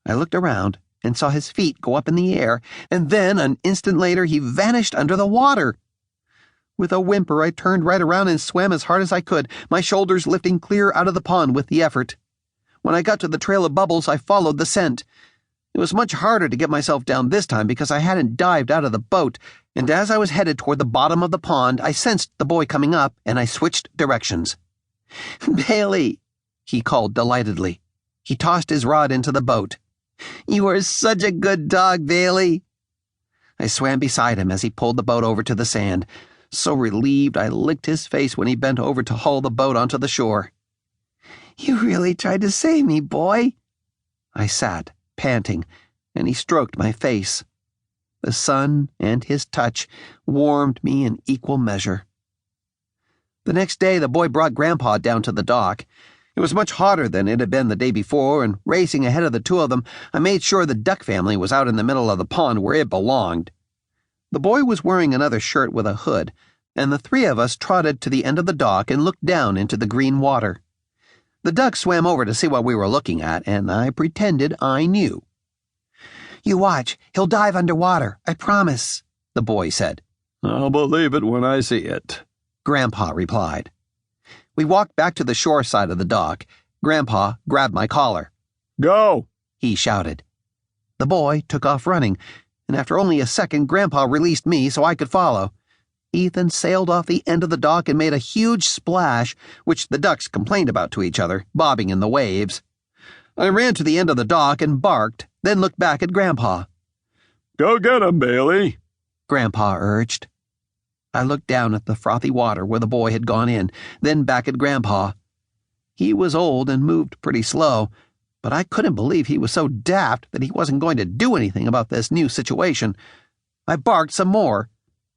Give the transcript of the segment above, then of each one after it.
I looked around and saw his feet go up in the air, and then, an instant later, he vanished under the water. With a whimper, I turned right around and swam as hard as I could, my shoulders lifting clear out of the pond with the effort. When I got to the trail of bubbles, I followed the scent. It was much harder to get myself down this time because I hadn't dived out of the boat, and as I was headed toward the bottom of the pond, I sensed the boy coming up, and I switched directions. "Bailey," he called delightedly. He tossed his rod into the boat. "You are such a good dog, Bailey." I swam beside him as he pulled the boat over to the sand. So relieved, I licked his face when he bent over to haul the boat onto the shore. "You really tried to save me, boy." I sat, panting, and he stroked my face. The sun and his touch warmed me in equal measure. The next day, the boy brought Grandpa down to the dock. It was much hotter than it had been the day before, and racing ahead of the two of them, I made sure the duck family was out in the middle of the pond where it belonged. The boy was wearing another shirt with a hood, and the three of us trotted to the end of the dock and looked down into the green water. The duck swam over to see what we were looking at, and I pretended I knew. "You watch, he'll dive underwater, I promise," the boy said. "I'll believe it when I see it," Grandpa replied. We walked back to the shore side of the dock. Grandpa grabbed my collar. "Go!" he shouted. The boy took off running, and after only a second, Grandpa released me so I could follow. Ethan sailed off the end of the dock and made a huge splash, which the ducks complained about to each other, bobbing in the waves. I ran to the end of the dock and barked, then looked back at Grandpa. "Go get him, Bailey," Grandpa urged. I looked down at the frothy water where the boy had gone in, then back at Grandpa. He was old and moved pretty slow, but I couldn't believe he was so daft that he wasn't going to do anything about this new situation. I barked some more.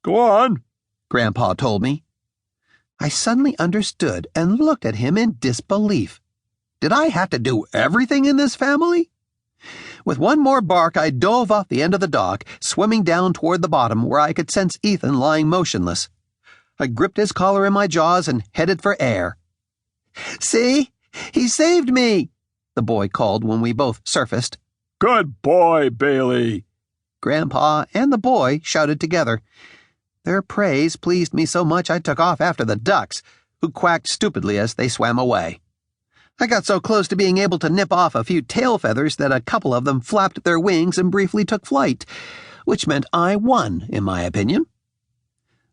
"Go on," Grandpa told me. I suddenly understood and looked at him in disbelief. Did I have to do everything in this family? With one more bark, I dove off the end of the dock, swimming down toward the bottom where I could sense Ethan lying motionless. I gripped his collar in my jaws and headed for air. "See? He saved me!" the boy called when we both surfaced. "Good boy, Bailey!" Grandpa and the boy shouted together. Their praise pleased me so much I took off after the ducks, who quacked stupidly as they swam away. I got so close to being able to nip off a few tail feathers that a couple of them flapped their wings and briefly took flight, which meant I won, in my opinion.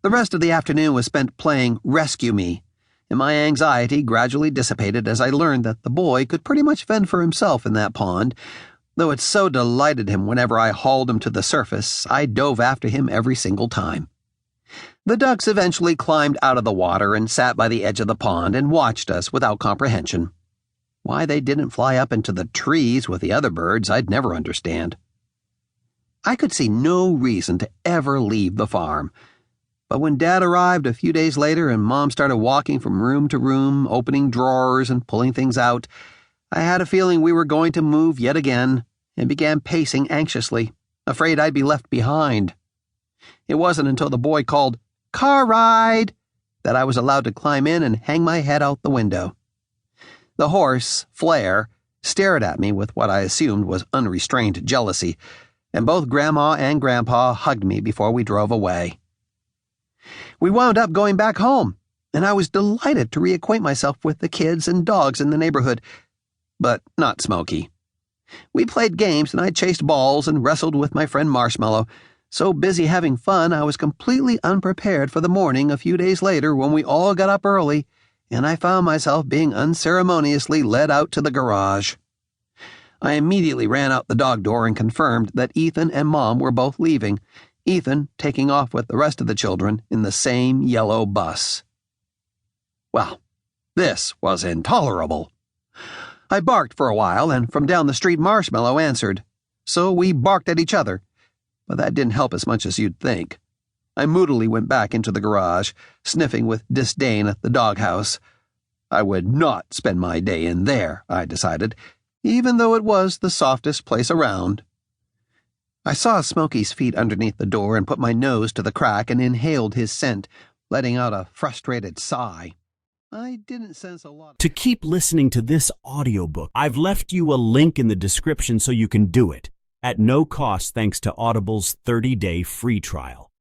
The rest of the afternoon was spent playing Rescue Me, and my anxiety gradually dissipated as I learned that the boy could pretty much fend for himself in that pond. Though it so delighted him whenever I hauled him to the surface, I dove after him every single time. The ducks eventually climbed out of the water and sat by the edge of the pond and watched us without comprehension. Why they didn't fly up into the trees with the other birds, I'd never understand. I could see no reason to ever leave the farm. But when Dad arrived a few days later and Mom started walking from room to room, opening drawers and pulling things out, I had a feeling we were going to move yet again and began pacing anxiously, afraid I'd be left behind. It wasn't until the boy called, "Car ride!" that I was allowed to climb in and hang my head out the window. The horse, Flair, stared at me with what I assumed was unrestrained jealousy, and both Grandma and Grandpa hugged me before we drove away. We wound up going back home, and I was delighted to reacquaint myself with the kids and dogs in the neighborhood, but not Smokey. We played games and I chased balls and wrestled with my friend Marshmallow. So busy having fun, I was completely unprepared for the morning a few days later when we all got up early, and I found myself being unceremoniously led out to the garage. I immediately ran out the dog door and confirmed that Ethan and Mom were both leaving, Ethan taking off with the rest of the children in the same yellow bus. Well, this was intolerable. I barked for a while, and from down the street Marshmallow answered. So we barked at each other, but that didn't help as much as you'd think. I moodily went back into the garage, sniffing with disdain at the doghouse. I would not spend my day in there, I decided, even though it was the softest place around. I saw Smokey's feet underneath the door and put my nose to the crack and inhaled his scent, letting out a frustrated sigh. I didn't sense a lot. To keep listening to this audiobook, I've left you a link in the description so you can do it, at no cost thanks to Audible's 30-day free trial.